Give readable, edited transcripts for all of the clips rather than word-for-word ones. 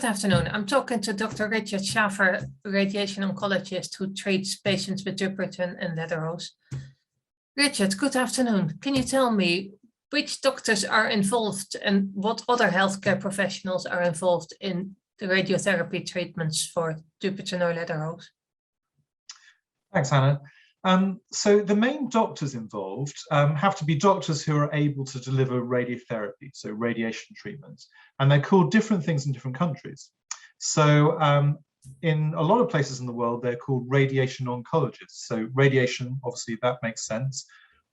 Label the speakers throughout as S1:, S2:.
S1: afternoon. I'm talking to Dr. Richard Schafer, radiation oncologist who treats patients with Dupuytren and Ledderhose. Richard, good afternoon. Can you tell me which doctors are involved and what other healthcare professionals are involved in the radiotherapy treatments for Dupuytren or Ledderhose?
S2: Thanks, Hannah. So the main doctors involved have to be doctors who are able to deliver radiotherapy, so radiation treatments, and they're called different things in different countries. So in a lot of places in the world, they're called radiation oncologists. So radiation, obviously, that makes sense.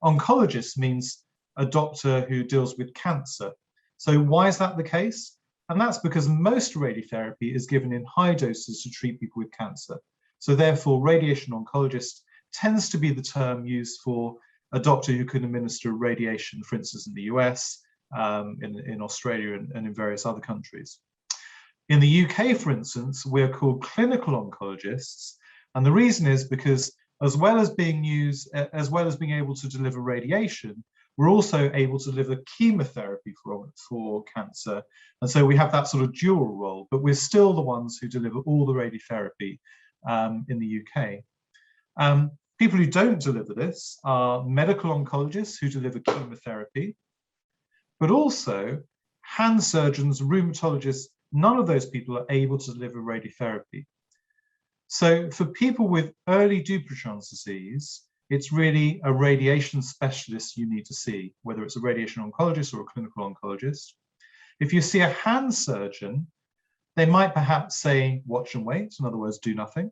S2: Oncologist means a doctor who deals with cancer. So why is that the case? And that's because most radiotherapy is given in high doses to treat people with cancer. So therefore, radiation oncologist tends to be the term used for a doctor who can administer radiation, for instance, in the US, in Australia, and in various other countries. In the UK, for instance, we're called clinical oncologists. And the reason is because as well as being able to deliver radiation, we're also able to deliver chemotherapy for cancer. And so we have that sort of dual role, but we're still the ones who deliver all the radiotherapy in the UK. People who don't deliver this are medical oncologists who deliver chemotherapy, but also hand surgeons, rheumatologists. None of those people are able to deliver radiotherapy. So for people with early Dupuytren's disease, it's really a radiation specialist you need to see, whether it's a radiation oncologist or a clinical oncologist. If you see a hand surgeon, they might perhaps say, watch and wait, in other words, do nothing.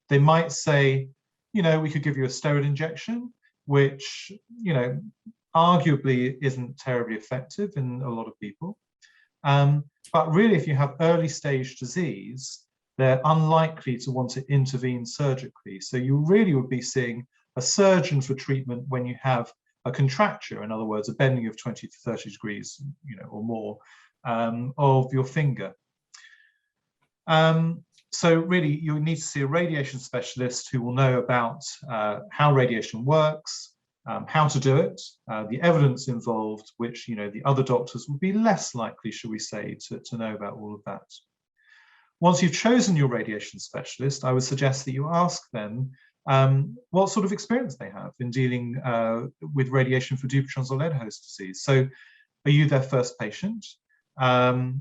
S2: They might say, you know, we could give you a steroid injection, which, you know, arguably isn't terribly effective in a lot of people. But really, if you have early stage disease, they're unlikely to want to intervene surgically. So you really would be seeing a surgeon for treatment when you have a contracture, in other words, a bending of 20 to 30 degrees, you know, or more of your finger. So really, you need to see a radiation specialist who will know about how radiation works, how to do it, the evidence involved, which, you know, the other doctors would be less likely, shall we say, to know about all of that. Once you've chosen your radiation specialist, I would suggest that you ask them what sort of experience they have in dealing with radiation for Dupuytren's or Ledderhose disease. So are you their first patient?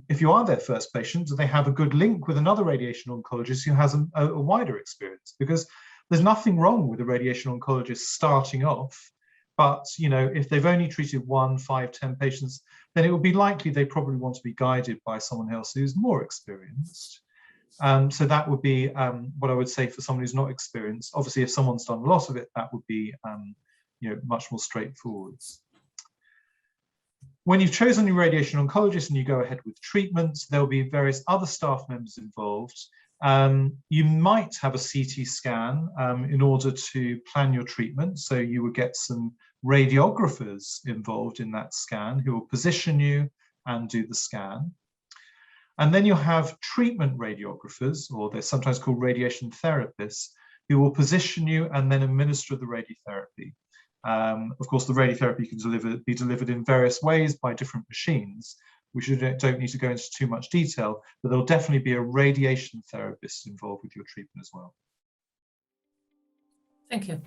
S2: If you are their first patient, do they have a good link with another radiation oncologist who has a wider experience? Because there's nothing wrong with a radiation oncologist starting off, but, you know, if they've only treated 1, 5, 10 patients, then it would be likely they probably want to be guided by someone else who's more experienced. So that would be what I would say for someone who's not experienced. Obviously, if someone's done a lot of it, that would be you know, much more straightforward. When you've chosen your radiation oncologist and you go ahead with treatments, there will be various other staff members involved. You might have a CT scan in order to plan your treatment. So you would get some radiographers involved in that scan who will position you and do the scan. And then you'll have treatment radiographers, or they're sometimes called radiation therapists, who will position you and then administer the radiotherapy. Of course, the radiotherapy can be delivered in various ways by different machines, which you don't need to go into too much detail, but there'll definitely be a radiation therapist involved with your treatment as well.
S1: Thank you.